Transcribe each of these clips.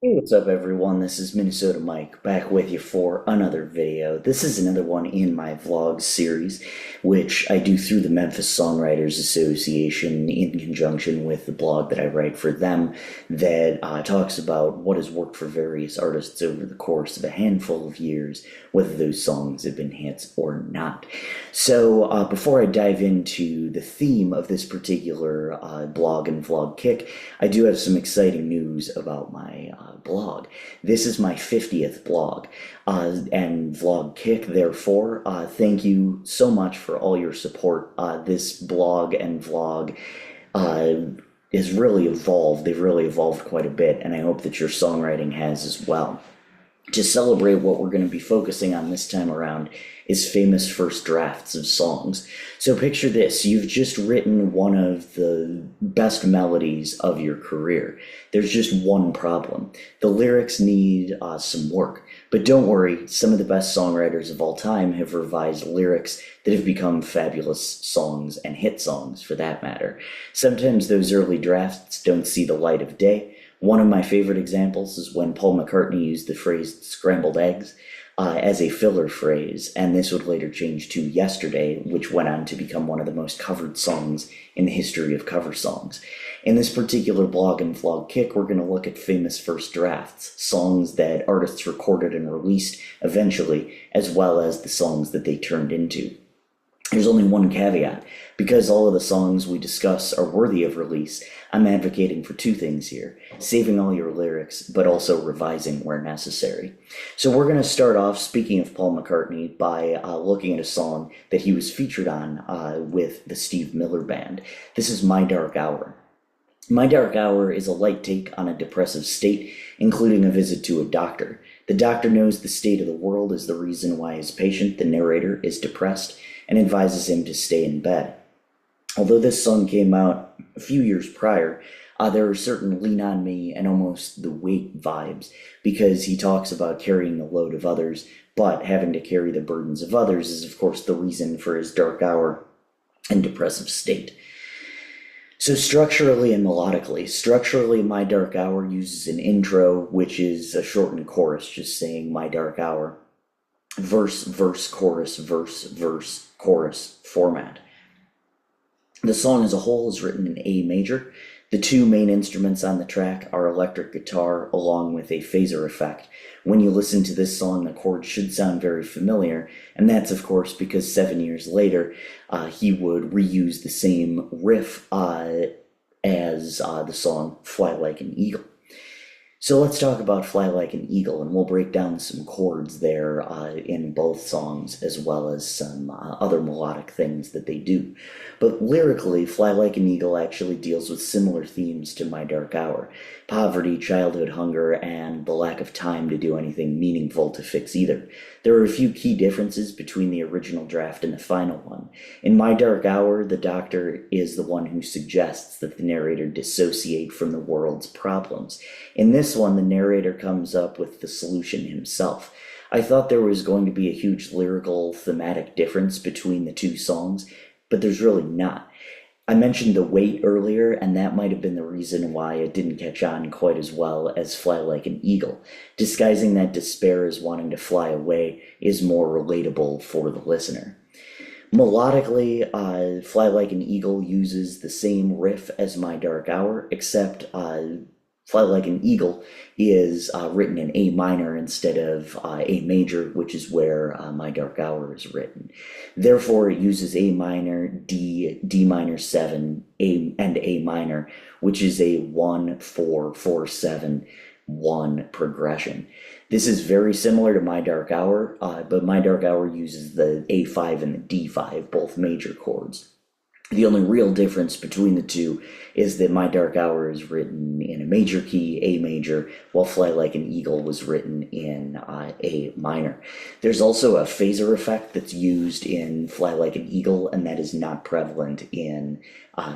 Hey, what's up, everyone? This is Minnesota Mike back with you for another video. This is another one in my vlog series, which I do through the Memphis Songwriters Association in conjunction with the blog that I write for them that talks about what has worked for various artists over the course of a handful of years, whether those songs have been hits or not. So, before I dive into the theme of this particular blog and vlog kick, I do have some exciting news about my blog. This is my 50th blog and vlog kick. Therefore, thank you so much for all your support. This blog and vlog uh, has really evolved. They've really evolved quite a bit, and I hope that your songwriting has as well. To celebrate, what we're going to be focusing on this time around is famous first drafts of songs. So picture this: you've just written one of the best melodies of your career. There's just one problem. The lyrics need some work. But don't worry, some of the best songwriters of all time have revised lyrics that have become fabulous songs and hit songs for that matter. Sometimes those early drafts don't see the light of day. One of my favorite examples is when Paul McCartney used the phrase scrambled eggs as a filler phrase, and this would later change to Yesterday, which went on to become one of the most covered songs in the history of cover songs. In this particular blog and vlog kick, we're going to look at famous first drafts, songs that artists recorded and released eventually, as well as the songs that they turned into. There's only one caveat. Because all of the songs we discuss are worthy of release, I'm advocating for two things here: saving all your lyrics, but also revising where necessary. So we're going to start off, speaking of Paul McCartney, by looking at a song that he was featured on with the Steve Miller Band. This is My Dark Hour. My Dark Hour is a light take on a depressive state, including a visit to a doctor. The doctor knows the state of the world is the reason why his patient, the narrator, is depressed and advises him to stay in bed. Although this song came out a few years prior, there are certain Lean On Me and almost the Weight vibes, because he talks about carrying the load of others, but having to carry the burdens of others is, of course, the reason for his dark hour and depressive state. So structurally and melodically, My Dark Hour uses an intro, which is a shortened chorus, just saying My Dark Hour. Verse, verse, chorus, verse, verse, chorus format. The song as a whole is written in A major. The two main instruments on the track are electric guitar along with a phaser effect. When you listen to this song, the chords should sound very familiar, and that's of course because 7 years later he would reuse the same riff as the song Fly Like an Eagle. So let's talk about Fly Like an Eagle, and we'll break down some chords there in both songs, as well as some other melodic things that they do. But lyrically, Fly Like an Eagle actually deals with similar themes to My Dark Hour: poverty, childhood hunger, and the lack of time to do anything meaningful to fix either. There are a few key differences between the original draft and the final one. In My Dark Hour, the doctor is the one who suggests that the narrator dissociate from the world's problems. In this one, the narrator comes up with the solution himself. I thought there was going to be a huge lyrical thematic difference between the two songs, but there's really not. I mentioned the weight earlier, and that might have been the reason why it didn't catch on quite as well as Fly Like an Eagle. Disguising that despair as wanting to fly away is more relatable for the listener. Melodically, Fly Like an Eagle uses the same riff as My Dark Hour, except Fly Like an Eagle is written in A minor instead of A major, which is where My Dark Hour is written. Therefore, it uses A minor, D, D minor 7, and A minor, which is a 1 4 4 7 1 progression. This is very similar to My Dark Hour, but My Dark Hour uses the A5 and the D5, both major chords. The only real difference between the two is that My Dark Hour is written in a major key, A major, while Fly Like an Eagle was written in A minor. There's also a phaser effect that's used in Fly Like an Eagle, and that is not prevalent in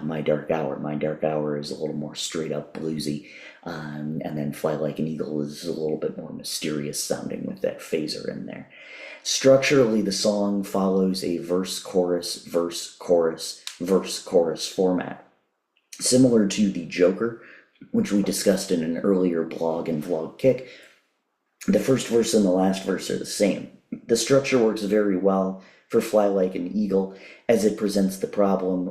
My Dark Hour. My Dark Hour is a little more straight up bluesy, and then Fly Like an Eagle is a little bit more mysterious sounding with that phaser in there. Structurally, the song follows a verse, chorus, verse, chorus, verse, chorus format. Similar to the Joker, which we discussed in an earlier blog and vlog kick. The first verse and the last verse are the same. The structure works very well for Fly Like an Eagle, as it presents the problem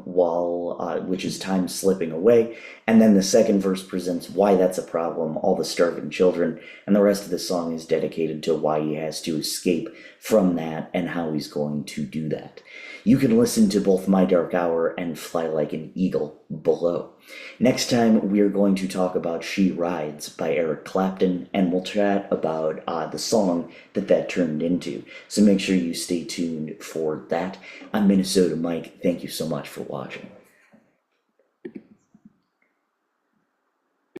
which is time slipping away, and then the second verse presents why that's a problem, all the starving children, and the rest of the song is dedicated to why he has to escape from that and how he's going to do that. You can listen to both My Dark Hour and Fly Like an Eagle below. Next time, we are going to talk about She Rides by Eric Clapton, and we'll chat about the song that turned into. So make sure you stay tuned for that. I'm Minnesota Mike. Thank you so much for watching.